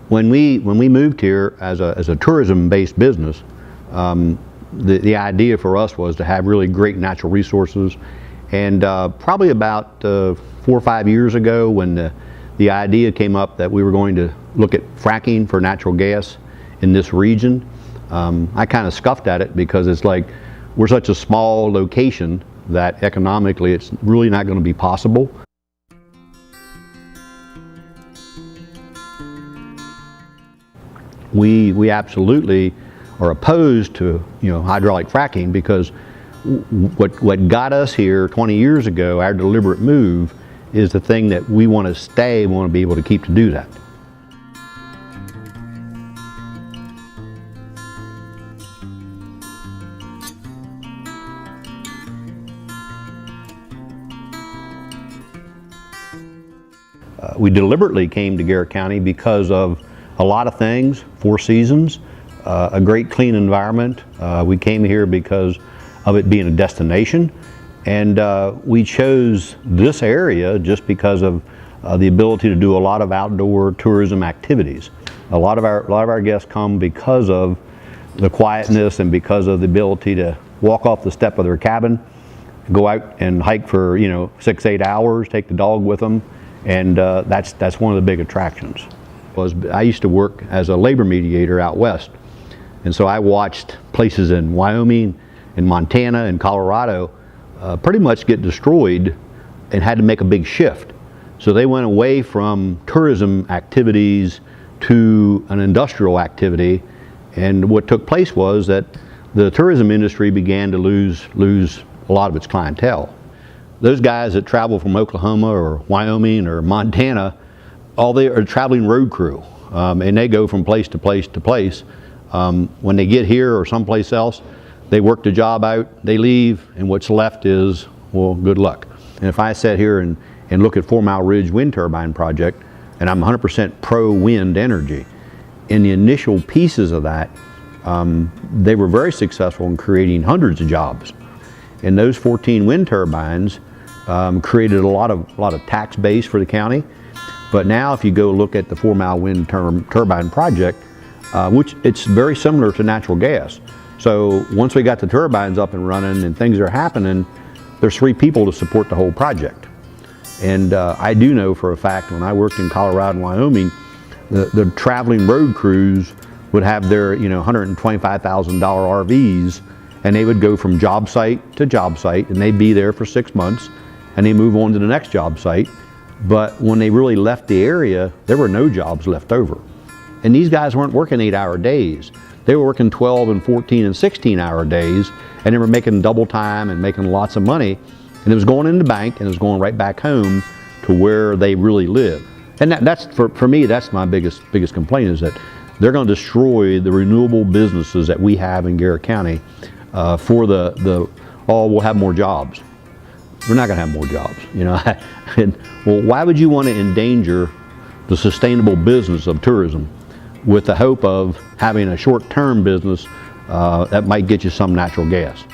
When we moved here as a tourism-based business, the idea for us was to have really great natural resources. And probably about 4 or 5 years ago, when the idea came up that we were going to look at fracking for natural gas in this region, I kind of scuffed at it, because it's like we're such a small location that economically it's really not going to be possible. We absolutely are opposed to hydraulic fracking, because what got us here 20 years ago, our deliberate move, is the thing that we want to stay, we want to be able to keep to do that. We deliberately came to Garrett County because of a lot of things: 4 seasons, a great clean environment. We came here because of it being a destination, and we chose this area just because of the ability to do a lot of outdoor tourism activities. A lot of our guests come because of the quietness and because of the ability to walk off the step of their cabin, go out and hike for 6-8 hours, take the dog with them, and that's one of the big attractions. I used to work as a labor mediator out west, and so I watched places in Wyoming, in Montana, and Colorado pretty much get destroyed and had to make a big shift. So they went away from tourism activities to an industrial activity, and what took place was that the tourism industry began to lose a lot of its clientele. Those guys that travel from Oklahoma or Wyoming or Montana, they are traveling road crew, and they go from place to place to place. When they get here or someplace else, they work the job out, they leave, and what's left is, well, good luck. And if I sat here and look at 4 Mile Ridge wind turbine project, and I'm 100% pro wind energy, in the initial pieces of that, they were very successful in creating hundreds of jobs. And those 14 wind turbines created a lot of tax base for the county. But now if you go look at the 4 Mile wind turbine project, which it's very similar to natural gas. So once we got the turbines up and running and things are happening, there's 3 people to support the whole project. And I do know for a fact, when I worked in Colorado and Wyoming, the traveling road crews would have their $125,000 RVs, and they would go from job site to job site, and they'd be there for 6 months, and they move on to the next job site. But when they really left the area, there were no jobs left over. And these guys weren't working 8-hour days. They were working 12 and 14 and 16-hour days, and they were making double time and making lots of money. And it was going in the bank, and it was going right back home to where they really live. And that's for me, that's my biggest complaint, is that they're going to destroy the renewable businesses that we have in Garrett County for we'll have more jobs. We're not going to have more jobs, And, well, why would you want to endanger the sustainable business of tourism with the hope of having a short-term business that might get you some natural gas?